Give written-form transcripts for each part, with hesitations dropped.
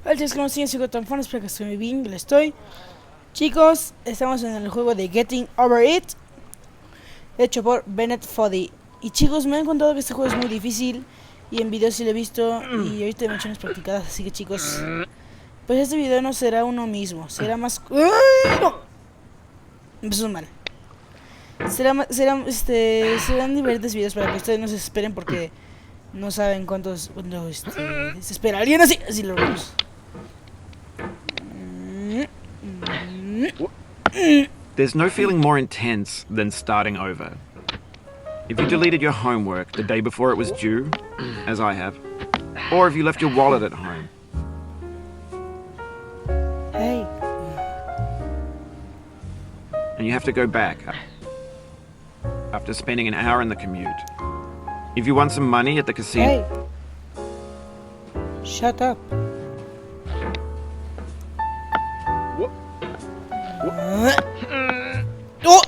Hola chicos, ¿cómo siguen? Sigo tan fan, espero que estoy bien, lo estoy. Chicos, estamos en el juego de Getting Over It, hecho por Bennett Foddy. Y chicos, me han contado que este juego es muy difícil, y en videos sí lo he visto, y ahorita he hecho unas practicadas, así que chicos, pues este video no será uno mismo, será más... ¡Ay, no! Empezó mal. Serán diferentes videos para que ustedes no se esperen porque no saben cuántos se espera alguien así, así lo vemos. There's no feeling more intense than starting over. If you deleted your homework the day before it was due, as I have, or if you left your wallet at home. Hey. And you have to go back after spending an hour in the commute. If you won some money at the casino. Hey. Shut up. ¡Oh!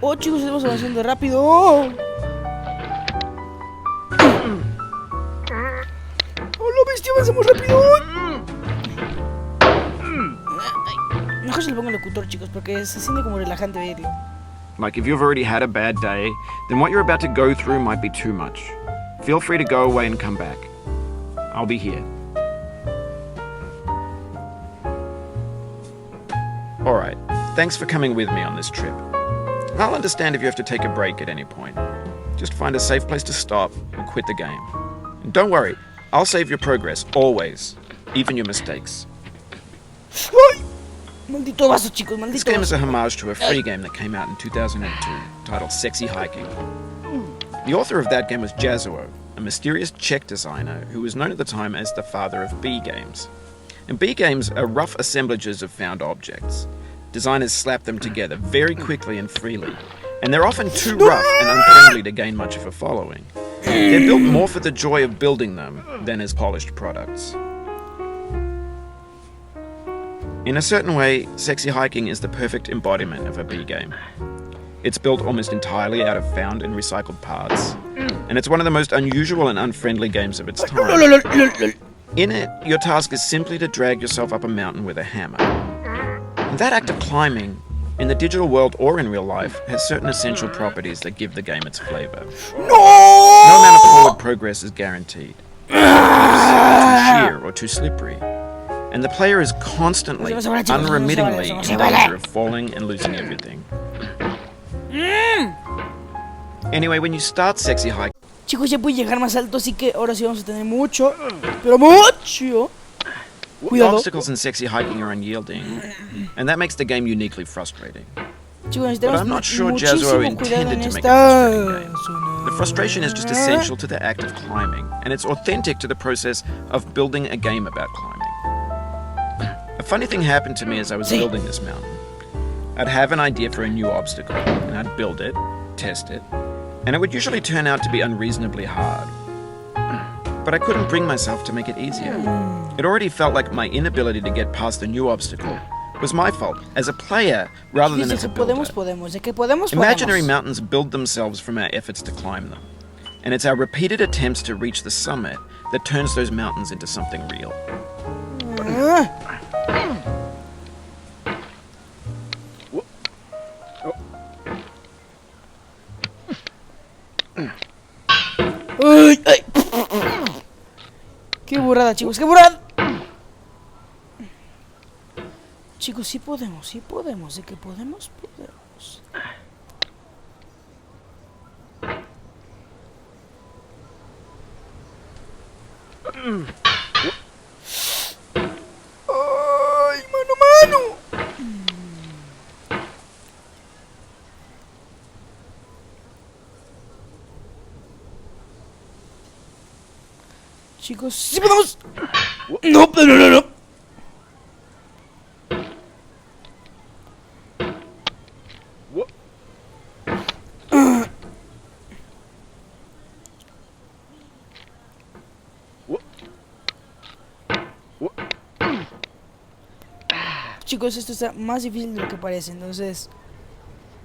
¡Oh, chicos! Estamos avanzando rápido. ¡Oh, lo bestia! ¡Avanzamos rápido! Mejor se le pongo el locutor, chicos, porque se siente como relajante verlo. Like if you've already had a bad day, then what you're about to go through might be too much. Feel free to go away and come back. I'll be here. Alright, thanks for coming with me on this trip. I'll understand if you have to take a break at any point. Just find a safe place to stop and quit the game. And don't worry, I'll save your progress, always. Even your mistakes. ¡Ay! Maldito vaso, chicos, maldito This game is vaso. a homage to a free game that came out in 2002, titled Sexy Hiking. The author of that game was Jazuo, a mysterious Czech designer who was known at the time as the father of B games. And B games are rough assemblages of found objects. Designers slap them together very quickly and freely, and they're often too rough and unfriendly to gain much of a following. They're built more for the joy of building them than as polished products. In a certain way, Sexy Hiking is the perfect embodiment of a B game. It's built almost entirely out of found and recycled parts, and it's one of the most unusual and unfriendly games of its time. In it, your task is simply to drag yourself up a mountain with a hammer. And that act of climbing, in the digital world or in real life, has certain essential properties that give the game its flavor. No amount of forward progress is guaranteed. Too sheer or too slippery. And the player is constantly, unremittingly in danger of falling and losing everything. Anyway, when you start Sexy Hiking, Chicos, ya pude llegar más alto, así que ahora sí vamos a tener mucho, pero mucho. the Cuidado. obstacles in Sexy Hiking are unyielding, and that makes the game uniquely frustrating. Chicos, But necesitamos I'm not sure muchísimo Jazuo cuidado intended en to make a frustrating esta game. zona. The frustration is just essential to the act of climbing, and it's authentic to the process of building a game about climbing. A funny thing happened to me as I was building this mountain. I'd have an idea for a new obstacle, and I'd build it, test it, and it would usually turn out to be unreasonably hard. But I couldn't bring myself to make it easier. It already felt like my inability to get past the new obstacle was my fault as a player rather than as a builder. De que podemos. Imaginary mountains build themselves from our efforts to climb them. And it's our repeated attempts to reach the summit that turns those mountains into something real. ¡Ay! ¡Ay! ¡Qué burrada, chicos! ¡Qué burrada! Chicos, sí podemos, de que podemos, podemos. ¡Ay, mano, mano! Chicos, sí podemos. No, no. Chicos, esto está más difícil de lo que parece, entonces...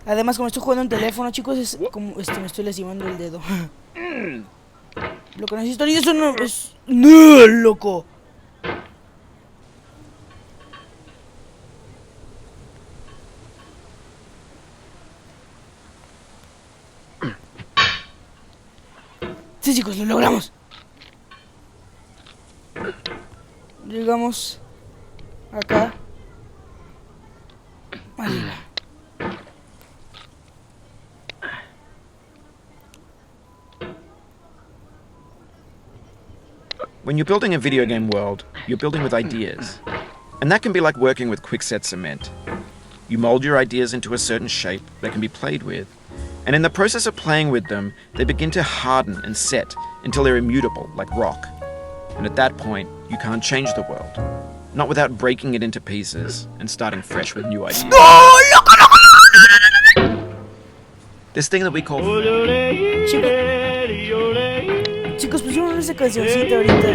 Además, como estoy jugando en teléfono, chicos, es como... me estoy lastimando el dedo. Lo que necesito ahorita eso no es... ¡No, loco! Sí, chicos, lo logramos. Llegamos acá arriba. When you're building a video game world, you're building with ideas. And that can be like working with quickset cement. You mold your ideas into a certain shape that can be played with. And in the process of playing with them, they begin to harden and set until they're immutable, like rock. And at that point, you can't change the world. Not without breaking it into pieces and starting fresh with new ideas. This thing that we call... Chicos, pusieron esa cancioncita ahorita.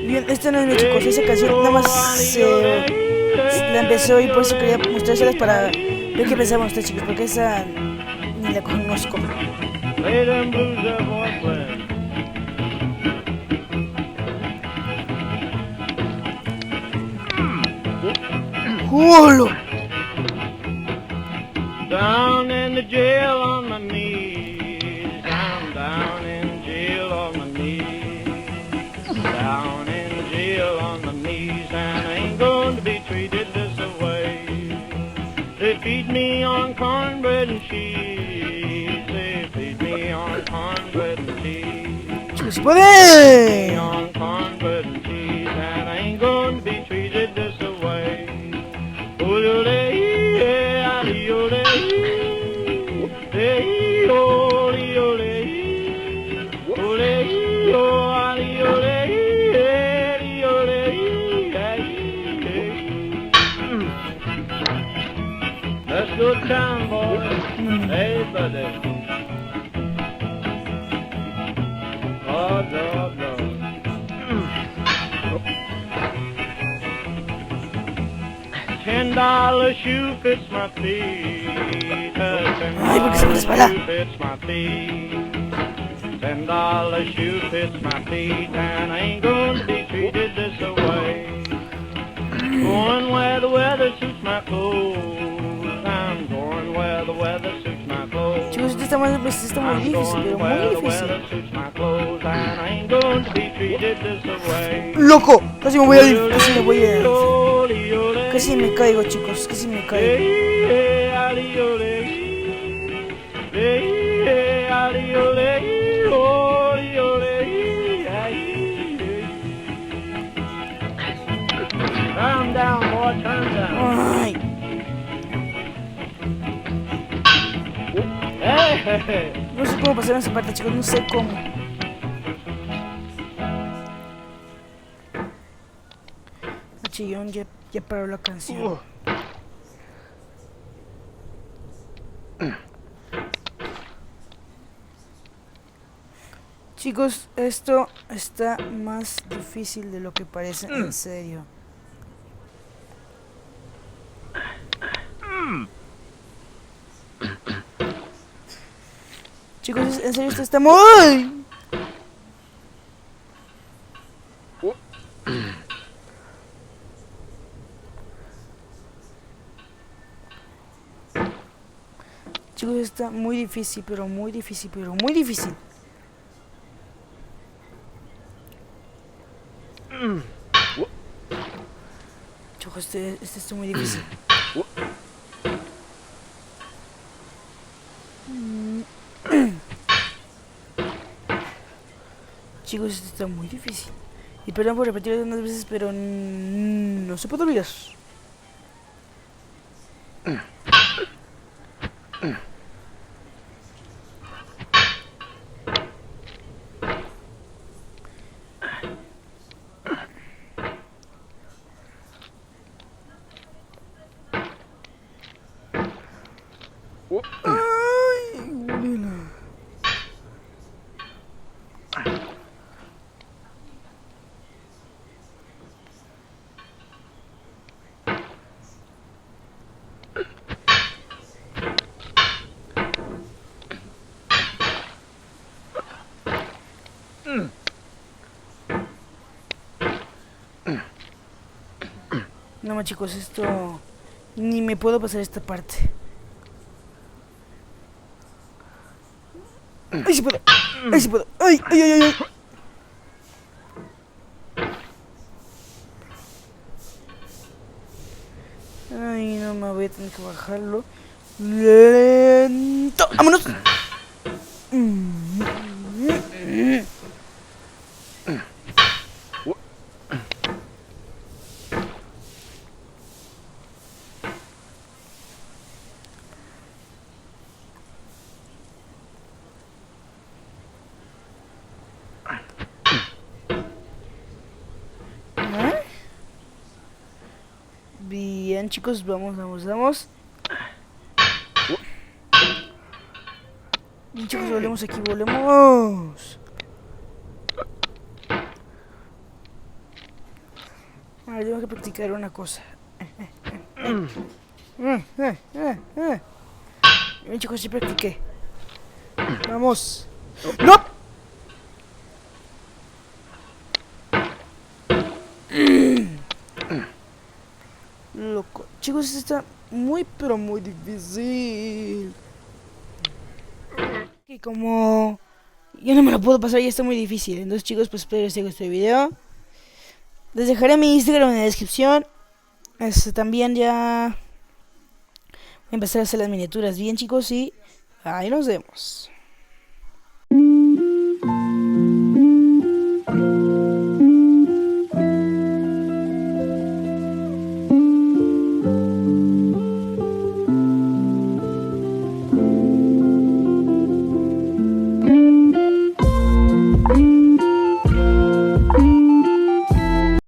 Bien, esta no es mi, chicos, esa canción nada más la empezó y por eso quería mostrárselas para ver qué pensaban ustedes, chicos, porque esa ni la conozco. ¡Jolo! Down in the jail on my knees, down in jail on my knees, down in jail on my knees, and I ain't going to be treated this way. They feed me on cornbread and cheese, they feed me on cornbread and cheese. ¡Chicos, puede! On cornbread and cheese, and I ain't going to be treated this way. Let's go down, boy. Hey, buddy. Oh, no, no. $10 shoe fits my feet. $10 shoe fits my feet. $10 shoe fits my feet, and I ain't going to be treated this way. Going where the weather suits my clothes. I'm going where the weather suits my clothes. Chicos, esto está muy difícil, pero muy difícil. And I ain't going to be treated this way. ¡Loco! Casi me voy a... Casi me caigo, chicos, casi me caigo. Turn down, boy, turn down. Ay. No sé cómo pasar esa parte, chicos, no sé cómo. El chillón ya paró la canción. Chicos, esto está más difícil de lo que parece, en serio. Chicos, en serio, esto está muy... Chicos, está muy difícil, pero muy difícil, pero muy difícil. Chicos, este está muy difícil. Chicos, esto está muy difícil. Y perdón por repetirlo unas veces, pero no se puede olvidar. Ay, bueno. No más, chicos, esto ni me puedo pasar esta parte. ¡Ay, sí puedo! ¡Ay, sí puedo! ¡Ay, ay, ay, ay! Ay, no me voy a tener que bajarlo. Lento. ¡Vámonos! Bien, chicos, vamos. Bien, chicos, volvemos aquí, volvemos. Ahora tengo que practicar una cosa. Bien, chicos, sí practiqué. Vamos. ¡No! Loco. Chicos, esto está muy, pero muy difícil. Y como yo no me lo puedo pasar, ya está muy difícil. Entonces, chicos, pues espero que les haya gustado el video. Les dejaré mi Instagram en la descripción. También ya voy a empezar a hacer las miniaturas bien, chicos, y ahí nos vemos.